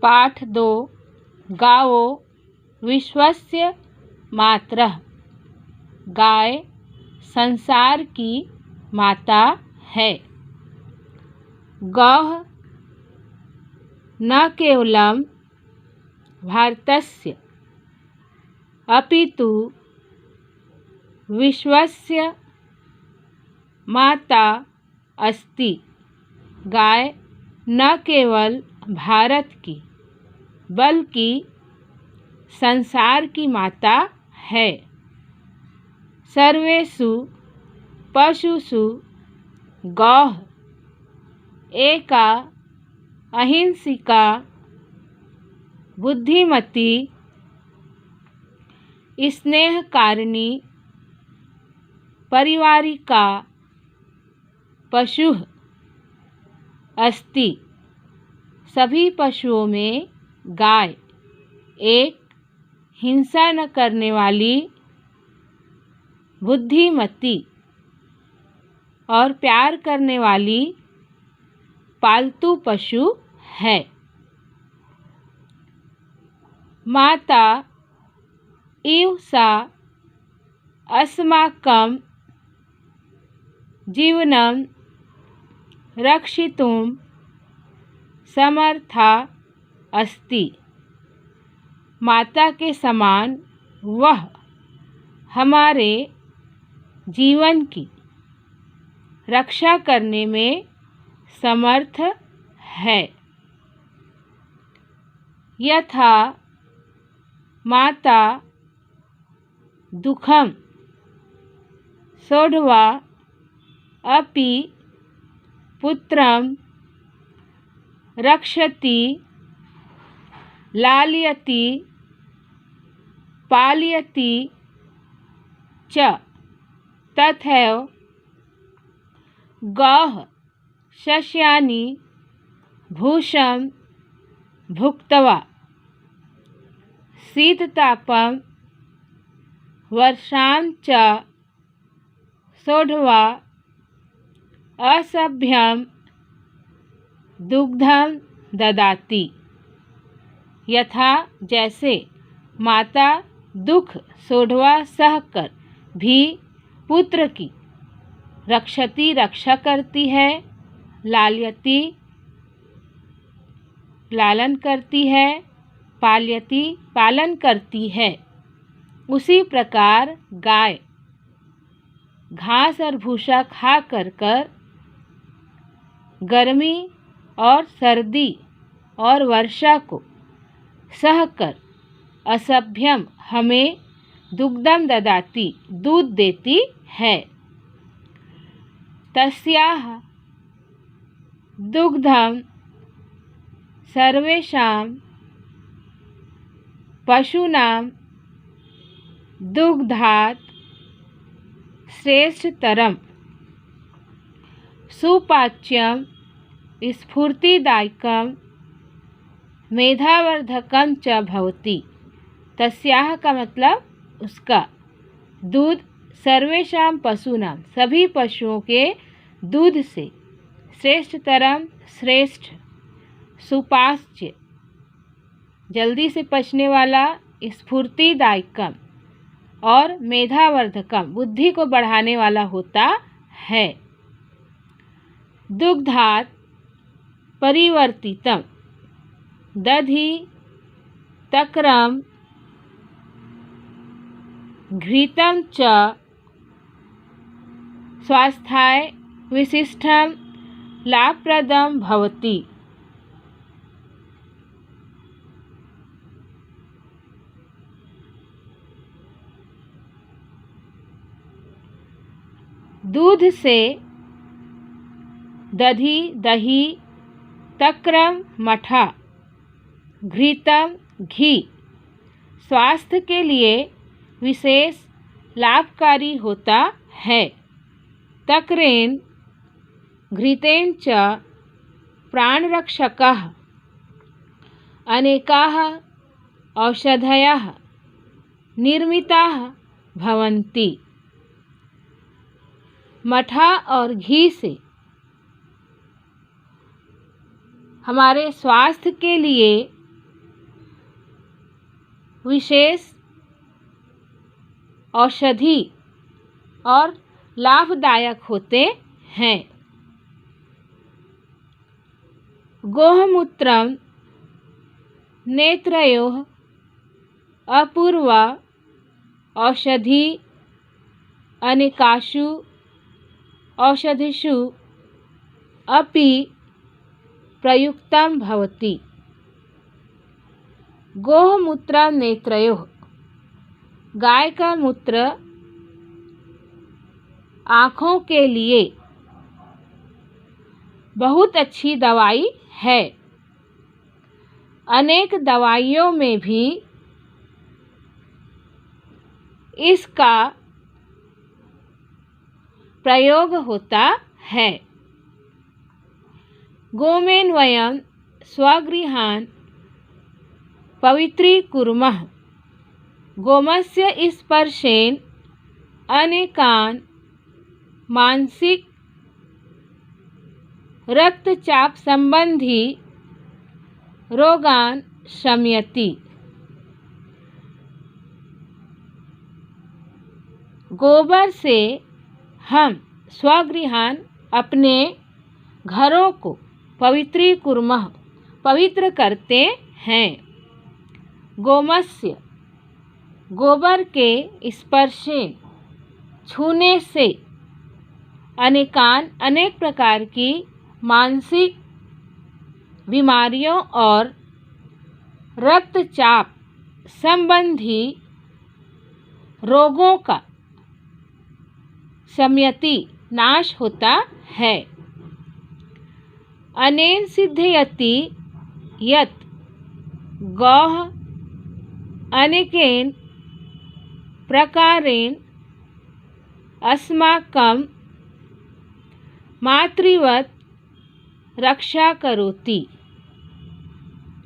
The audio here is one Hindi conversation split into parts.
पाठ 2 गावो विश्वस्य मातरः। गाय संसार की माता है। गौः न केवलं भारतस्य अपितु विश्वस्य माता अस्ति। गाय न केवल भारत की बल्कि संसार की माता है। सर्वेषु पशुषु गौः एका अहिंसिका बुद्धिमती स्नेहकारिणी परिवारिका पशुः अस्ति। सभी पशुओं में गाय एक हिंसा न करने वाली बुद्धिमती और प्यार करने वाली पालतू पशु है। माता इव सा अस्माकं जीवनं रक्षितुं समर्था अस्ति। माता के समान वह हमारे जीवन की रक्षा करने में समर्थ है। यथा माता दुःखं सोढ्वा अपि पुत्रं रक्षति लालयति पालयति च तथैव गौः शस्यानि भूषं भुक्त्वा शीततापं वर्षां च सोढ्वा असभ्यं दुग्धं ददाति। यथा जैसे माता दुख सोढ्वा सहकर भी पुत्र की रक्षा करती है, लालयति लालन करती है, पालयति पालन करती है, उसी प्रकार गाय घास और भूसा खा कर गर्मी और सर्दी और वर्षा को सहकर असभ्यम हमें दुग्धम ददाति दूध देती है। तस्याः दुग्धम सर्वेषां पशूनां दुग्धात् श्रेष्ठतरं सुपाच्यं स्फूर्तिदायकं मेधावर्धकं च भवति। तस्याः का मतलब उसका दूध सर्वेषां पशूनां सभी पशुओं के दूध से श्रेष्ठतरम श्रेष्ठ सुपाच्य जल्दी से पचने वाला स्फूर्तिदायकम और मेधावर्धकम बुद्धि को बढ़ाने वाला होता है। दुग्धात् परिवर्तितम दधि तक्रम घृतं च स्वास्थ्याय विशिष्टं लाभप्रदं भवति। दूध से दधि दही, तक्रम मठा, घृतम घी स्वास्थ्य के लिए विशेष लाभकारी होता है। तक्रेन घृतेन च प्राणरक्षकाः अनेकाः औषधयः निर्मिताः भवन्ति। मठा और घी से हमारे स्वास्थ्य के लिए विशेष औषधि और लाभदायक होते हैं। गोमूत्रम नेत्रयोः अपूर्वा औषधि अनेकासु औषधिषु अपि प्रयुक्तं भवति। गोमूत्र नेत्रयोः, गाय का मूत्र आँखों के लिए बहुत अच्छी दवाई है। अनेक दवाइयों में भी इसका प्रयोग होता है। गोमेन वयं स्वगृहान् पवित्रीकुर्मः। गोमस्य स्पर्शेन अनेकान् मानसिक रक्तचाप संबंधी रोगान् शमयति। गोबर से हम स्वगृहान् अपने घरों को पवित्रीकुर्मः पवित्र करते हैं। गोमस्य, गोबर के स्पर्शेन छूने से अनेक प्रकार की मानसिक बीमारियों और रक्तचाप संबंधी रोगों का शमयति नाश होता है। अनेन सिद्धयति यत् गौः अनेकेन प्रकारेण अस्माकं मातृवत् रक्षा करोति।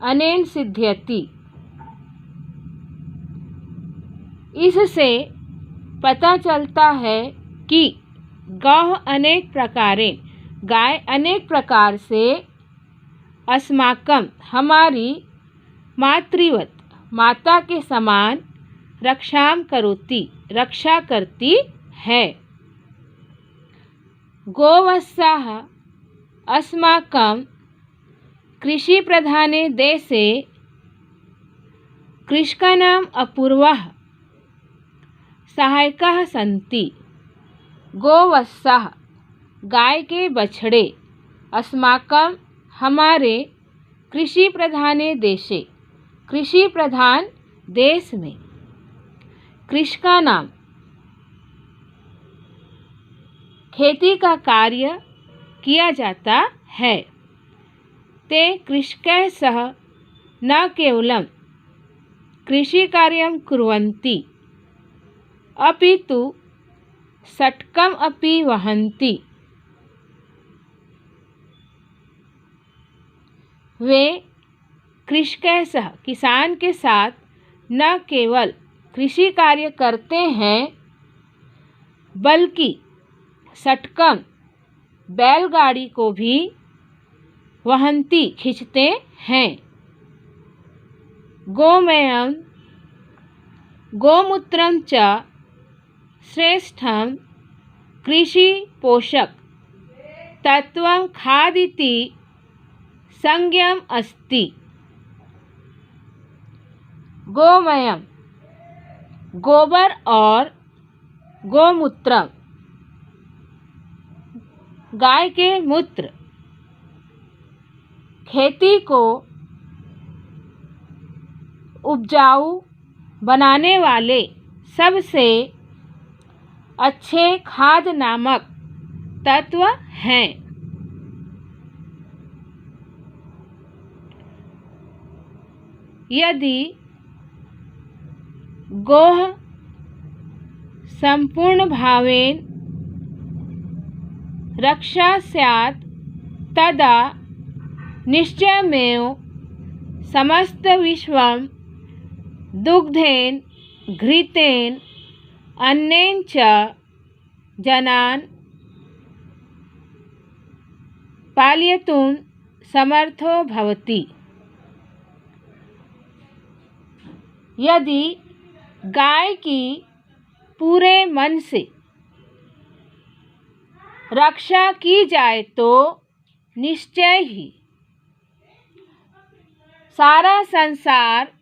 अनेन सिद्धयति, इससे पता चलता है कि गौः अनेक प्रकारेण, गाय अनेक प्रकार से अस्माकं हमारी मातृवत् माता के समान रक्षाम करोति रक्षा करती है। गोवत्साः अस्माकं कृषि प्रधाने देशे कृषकाणाम् अपूर्वाः सहायकाः सन्ति। गोवत्साः, गाय के बछड़े, अस्माकं हमारे कृषि प्रधाने देशे, कृषि प्रधान देश में, कृषकाणाम् खेती का कार्य किया जाता है। ते कृषकैः सह न केवलं कृषि कार्यं कुर्वन्ति अपि तु षट्कम् अपि वहन्ति। वे कृषकैः सह किसान के साथ न केवल कृषि कार्य करते हैं बल्कि षट्कम बैलगाड़ी को भी वहन्ति खींचते हैं। गोमयं गोमूत्रं च श्रेष्ठं कृषि पोषक तत्वं खादिति संज्ञम् अस्ति। गोमयं, गोबर और गोमूत्र, गाय के मूत्र खेती को उपजाऊ बनाने वाले सबसे अच्छे खाद नामक तत्व हैं। यदि गोः संपूर्ण भावेन रक्षा स्यात् तदा निश्चयमेव समस्त विश्वं दुग्धेन घृतेन अन्नेन च जनान् पालयितुं समर्थो भवति। यदि गाय की पूरे मन से रक्षा की जाए तो निश्चय ही सारा संसार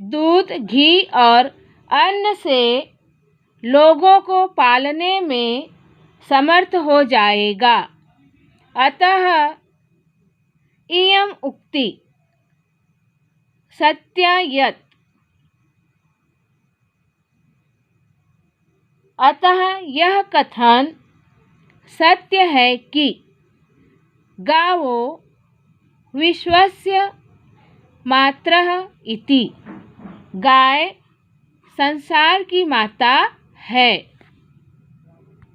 दूध, घी और अन्न से लोगों को पालने में समर्थ हो जाएगा। अतः इयम् उक्ति सत्ययत्। अतः यह कथन सत्य है कि गावो विश्वस्य मातरः इति। गाय संसार की माता है।